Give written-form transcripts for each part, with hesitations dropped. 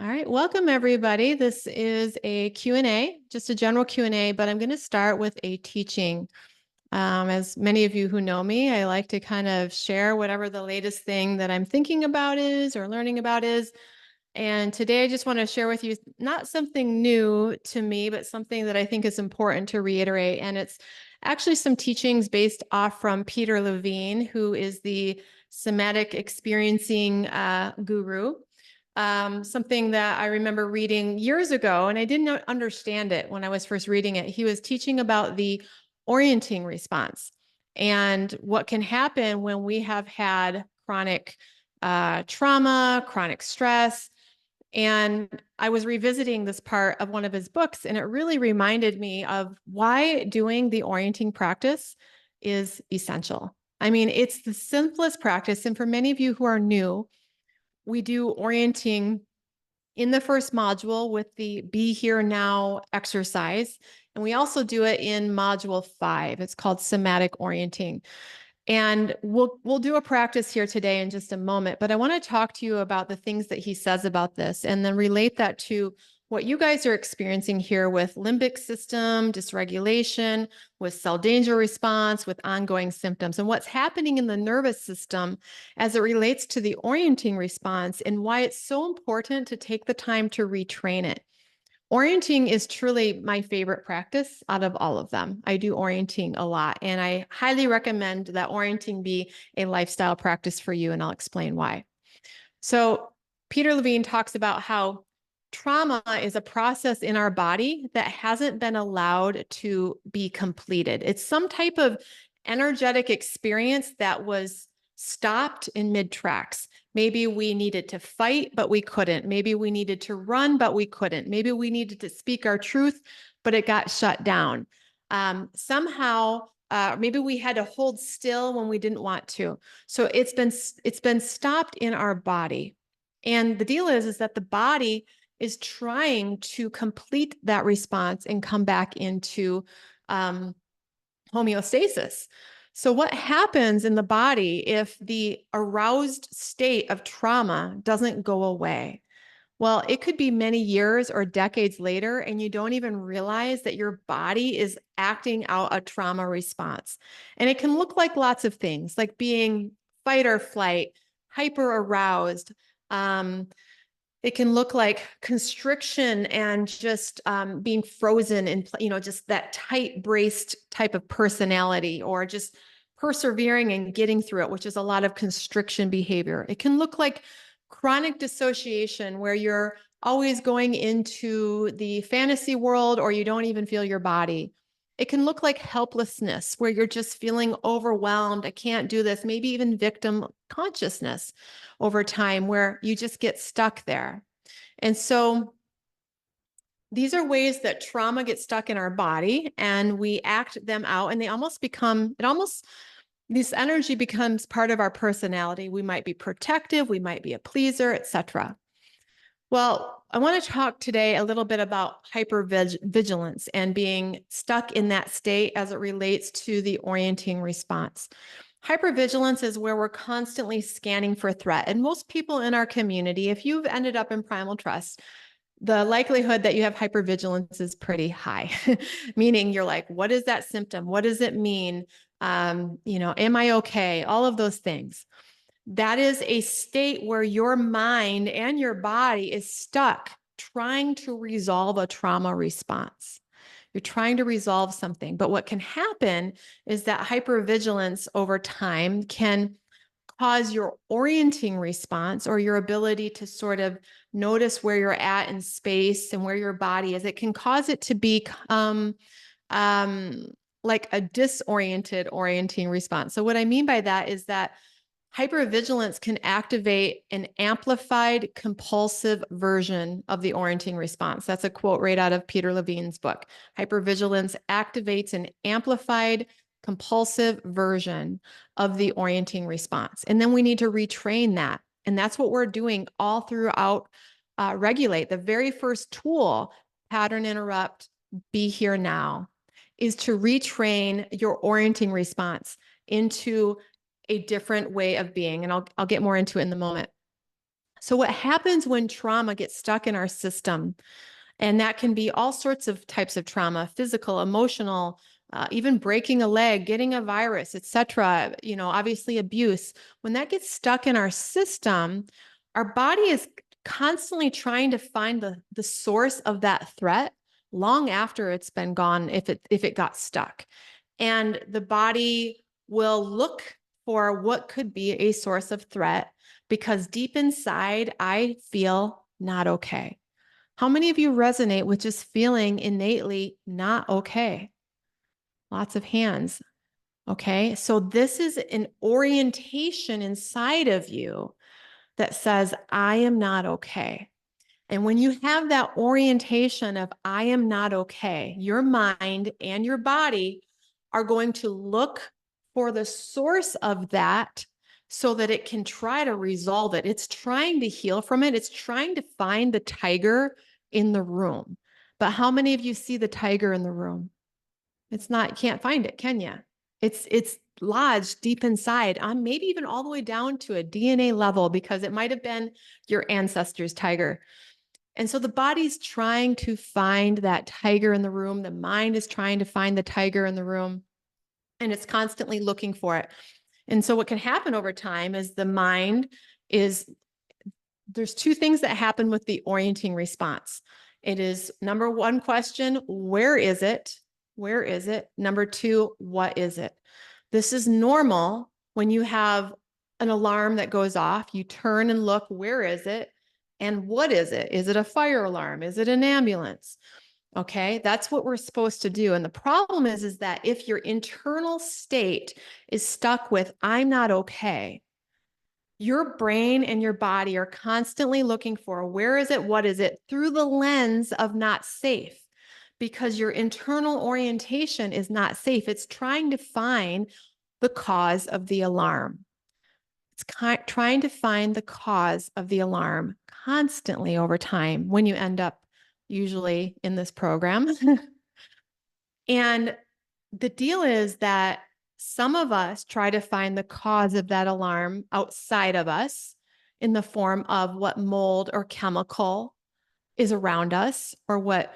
All right, welcome everybody. This is a Q&A, just a general Q&A, but I'm going to start with a teaching. As many of you who know me, I like to kind of share whatever the latest thing that I'm thinking about is or learning about is. And today I just want to share with you not something new to me, but something that I think is important to reiterate. And it's actually some teachings based off from Peter Levine, who is the Somatic Experiencing guru. Something that I remember reading years ago, and I didn't understand it when I was first reading it. He was teaching about the orienting response and what can happen when we have had chronic trauma, chronic stress. And I was revisiting this part of one of his books, and it really reminded me of why doing the orienting practice is essential. I mean, it's the simplest practice. And for many of you who are new, we do orienting in the first module with the Be Here Now exercise. And we also do it in module 5. It's called Somatic Orienting. And we'll do a practice here today in just a moment, but I want to talk to you about the things that he says about this and then relate that to what you guys are experiencing here with limbic system dysregulation, with cell danger response, with ongoing symptoms, and what's happening in the nervous system as it relates to the orienting response and why it's so important to take the time to retrain it. Orienting is truly my favorite practice out of all of them. I do orienting a lot, and I highly recommend that orienting be a lifestyle practice for you, and I'll explain why. So Peter Levine talks about how trauma is a process in our body that hasn't been allowed to be completed. It's some type of energetic experience that was stopped in mid-tracks. Maybe we needed to fight, but we couldn't. Maybe we needed to run, but we couldn't. Maybe we needed to speak our truth, but it got shut down. Somehow, maybe we had to hold still when we didn't want to. So it's been stopped in our body. And the deal is that the body is trying to complete that response and come back into homeostasis. So what happens in the body if the aroused state of trauma doesn't go away? Well, it could be many years or decades later, and you don't even realize that your body is acting out a trauma response. And it can look like lots of things, like being fight or flight, hyper aroused. It can look like constriction and just being frozen in, just that tight braced type of personality, or just persevering and getting through it, which is a lot of constriction behavior. It can look like chronic dissociation, where you're always going into the fantasy world or you don't even feel your body. It can look like helplessness, where you're just feeling overwhelmed. I can't do this. Maybe even victim consciousness over time, where you just get stuck there. And so these are ways that trauma gets stuck in our body and we act them out, and they almost become, this energy becomes part of our personality. We might be protective, we might be a pleaser, etc. Well, I want to talk today a little bit about hypervigilance and being stuck in that state as it relates to the orienting response. Hypervigilance is where we're constantly scanning for threat. And most people in our community, if you've ended up in Primal Trust, the likelihood that you have hypervigilance is pretty high, meaning you're like, what is that symptom? What does it mean? Am I okay? All of those things. That is a state where your mind and your body is stuck trying to resolve a trauma response. You're trying to resolve something. But what can happen is that hypervigilance over time can cause your orienting response, or your ability to sort of notice where you're at in space and where your body is. It can cause it to become like a disoriented orienting response. So what I mean by that is that hypervigilance can activate an amplified compulsive version of the orienting response. That's a quote right out of Peter Levine's book. Hypervigilance activates an amplified compulsive version of the orienting response. And then we need to retrain that. And that's what we're doing all throughout Regulate. The very first tool, pattern interrupt, be here now, is to retrain your orienting response into a different way of being. And I'll get more into it in the moment. So what happens when trauma gets stuck in our system, and that can be all sorts of types of trauma, physical, emotional, even breaking a leg, getting a virus, etc., obviously abuse. When that gets stuck in our system, our body is constantly trying to find the source of that threat long after it's been gone, if it got stuck. And the body will look for what could be a source of threat, because deep inside, I feel not okay. How many of you resonate with just feeling innately not okay? Lots of hands. Okay. So this is an orientation inside of you that says, I am not okay. And when you have that orientation of I am not okay, your mind and your body are going to look for the source of that so that it can try to resolve it. It's trying to heal from it. It's trying to find the tiger in the room. But how many of you see the tiger in the room? It's not, you can't find it, can you? It's lodged deep inside, on maybe even all the way down to a DNA level, because it might have been your ancestors' tiger. And so the body's trying to find that tiger in the room. The mind is trying to find the tiger in the room, and it's constantly looking for it. And so what can happen over time is the mind is, there's two things that happen with the orienting response. It is, number one question, where is it? Where is it? Number two, what is it? This is normal when you have an alarm that goes off. You turn and look, where is it? And what is it? Is it a fire alarm? Is it an ambulance? Okay, that's what we're supposed to do. And the problem is that if your internal state is stuck with, I'm not okay, your brain and your body are constantly looking for, where is it? What is it? Through the lens of not safe, because your internal orientation is not safe. It's trying to find the cause of the alarm. It's trying to find the cause of the alarm constantly over time when you end up usually in this program. And the deal is that some of us try to find the cause of that alarm outside of us in the form of what mold or chemical is around us, or what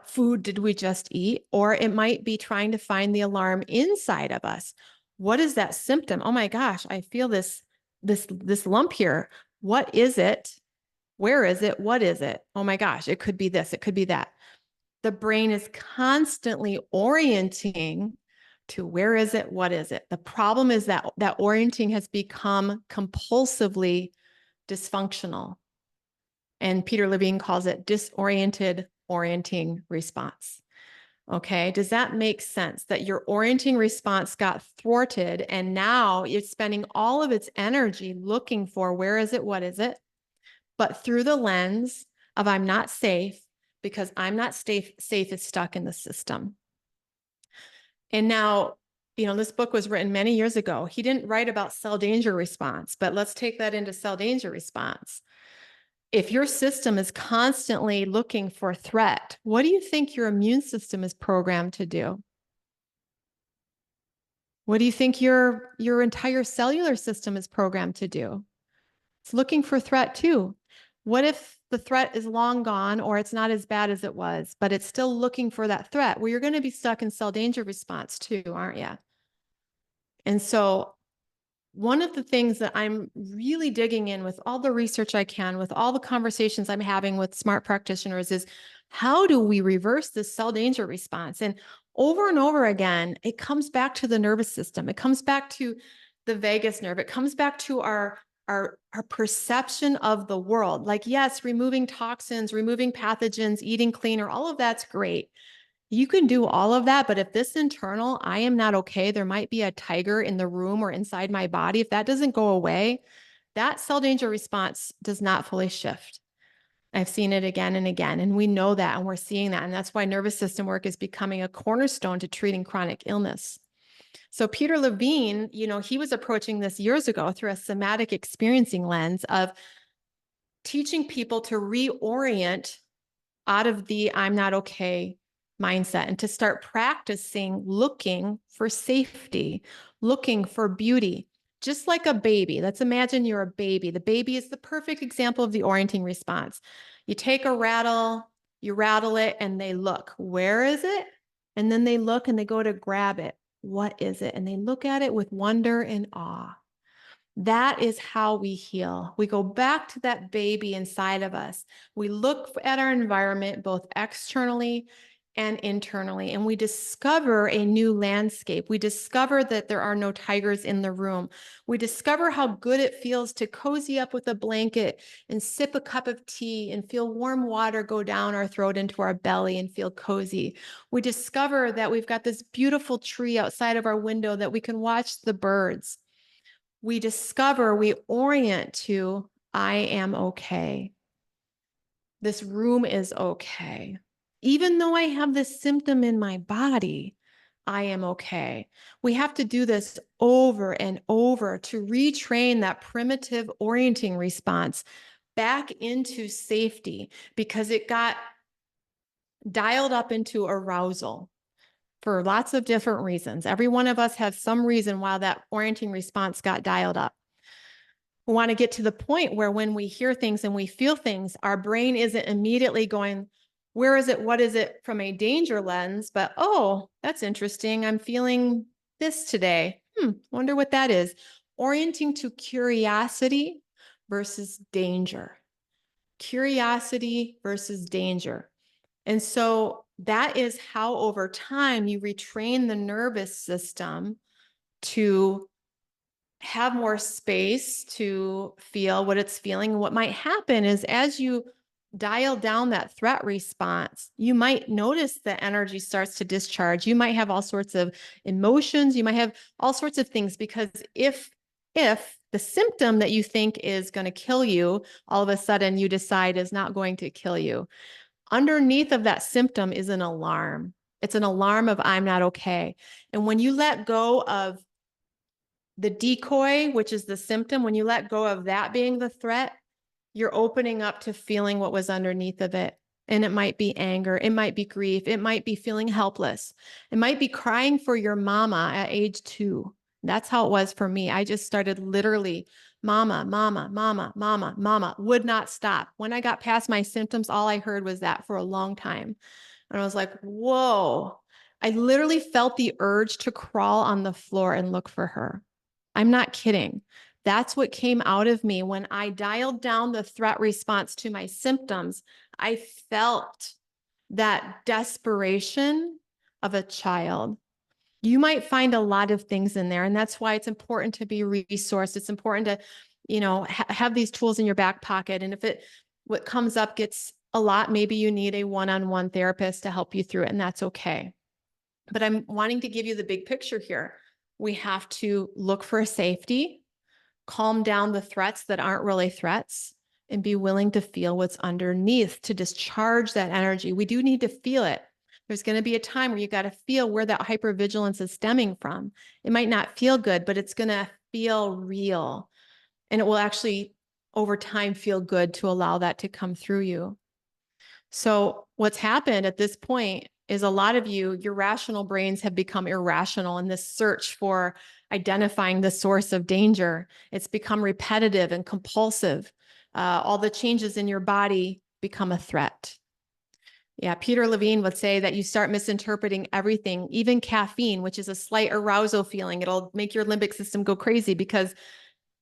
food did we just eat, or it might be trying to find the alarm inside of us. What is that symptom? Oh my gosh, I feel this lump here. What is it? Where is it? What is it? Oh my gosh, it could be this, it could be that. The brain is constantly orienting to where is it? What is it? The problem is that orienting has become compulsively dysfunctional. And Peter Levine calls it disoriented orienting response. Okay, does that make sense? That your orienting response got thwarted, and now it's spending all of its energy looking for where is it, what is it, but through the lens of I'm not safe, because I'm not safe is stuck in the system. And now, this book was written many years ago. He didn't write about cell danger response, but let's take that into cell danger response. If your system is constantly looking for threat, what do you think your immune system is programmed to do? What do you think your entire cellular system is programmed to do? It's looking for threat too. What if the threat is long gone, or it's not as bad as it was, but it's still looking for that threat? Well, you're going to be stuck in cell danger response too, aren't you? And so one of the things that I'm really digging in with all the research I can, with all the conversations I'm having with smart practitioners, is how do we reverse this cell danger response? And over again, it comes back to the nervous system. It comes back to the vagus nerve. It comes back to our perception of the world. Like, yes, removing toxins, removing pathogens, eating cleaner, all of that's great. You can do all of that, but if this internal, I am not okay, there might be a tiger in the room or inside my body, if that doesn't go away, that cell danger response does not fully shift. I've seen it again and again, and we know that, and we're seeing that. And that's why nervous system work is becoming a cornerstone to treating chronic illness. So Peter Levine, he was approaching this years ago through a somatic experiencing lens of teaching people to reorient out of the I'm not okay mindset, and to start practicing looking for safety, looking for beauty, just like a baby. Let's imagine you're a baby. The baby is the perfect example of the orienting response. You take a rattle, you rattle it, and they look, where is it? And then they look and they go to grab it. What is it? And they look at it with wonder and awe. That is how we heal. We go back to that baby inside of us. We look at our environment, both externally and internally, and we discover a new landscape. We discover that there are no tigers in the room. We discover how good it feels to cozy up with a blanket and sip a cup of tea and feel warm water go down our throat into our belly and feel cozy. We discover that we've got this beautiful tree outside of our window that we can watch the birds. We discover, we orient to, I am okay. This room is okay. Even though I have this symptom in my body, I am okay. We have to do this over and over to retrain that primitive orienting response back into safety because it got dialed up into arousal for lots of different reasons. Every one of us has some reason why that orienting response got dialed up. We want to get to the point where when we hear things and we feel things, our brain isn't immediately going, where is it? What is it from a danger lens? But, oh, that's interesting. I'm feeling this today. Wonder what that is. Orienting to curiosity versus danger. Curiosity versus danger. And so that is how over time you retrain the nervous system to have more space to feel what it's feeling. And what might happen is as you dial down that threat response, you might notice the energy starts to discharge. You might have all sorts of emotions. You might have all sorts of things because if the symptom that you think is going to kill you, all of a sudden you decide is not going to kill you. Underneath of that symptom is an alarm. It's an alarm of I'm not okay. And when you let go of the decoy, which is the symptom, when you let go of that being the threat, you're opening up to feeling what was underneath of it. And it might be anger. It might be grief. It might be feeling helpless. It might be crying for your mama at age 2. That's how it was for me. I just started literally, mama, mama, mama, mama, mama, would not stop. When I got past my symptoms, all I heard was that for a long time. And I was like, whoa. I literally felt the urge to crawl on the floor and look for her. I'm not kidding. That's what came out of me when I dialed down the threat response to my symptoms. I felt that desperation of a child. You might find a lot of things in there, and that's why it's important to be resourced. It's important to, have these tools in your back pocket. And if what comes up gets a lot, maybe you need a one-on-one therapist to help you through it, and that's okay. But I'm wanting to give you the big picture here. We have to look for a safety, calm down the threats that aren't really threats, and be willing to feel what's underneath to discharge that energy. We do need to feel it. There's going to be a time where you got to feel where that hypervigilance is stemming from. It might not feel good, but it's going to feel real. And it will actually, over time, feel good to allow that to come through you. So what's happened at this point is a lot of your rational brains have become irrational in this search for identifying the source of danger. It's become repetitive and compulsive. All the changes in your body become a threat. Yeah, Peter Levine would say that you start misinterpreting everything, even caffeine, which is a slight arousal feeling. It'll make your limbic system go crazy because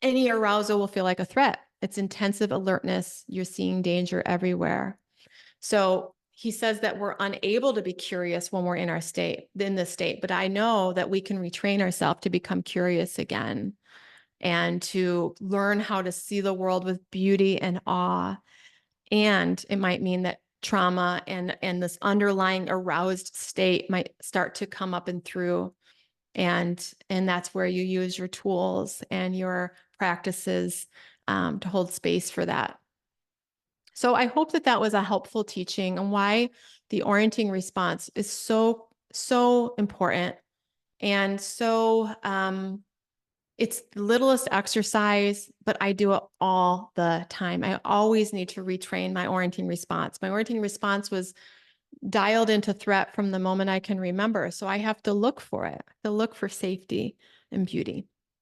any arousal will feel like a threat. It's intensive alertness. You're seeing danger everywhere. So he says that we're unable to be curious when we're in this state, but I know that we can retrain ourselves to become curious again and to learn how to see the world with beauty and awe. And it might mean that trauma and this underlying aroused state might start to come up and through. And that's where you use your tools and your practices to hold space for that. So I hope that was a helpful teaching on why the orienting response is so, so important. And so it's the littlest exercise, but I do it all the time. I always need to retrain my orienting response. My orienting response was dialed into threat from the moment I can remember. So I have to look for it, to look for safety and beauty.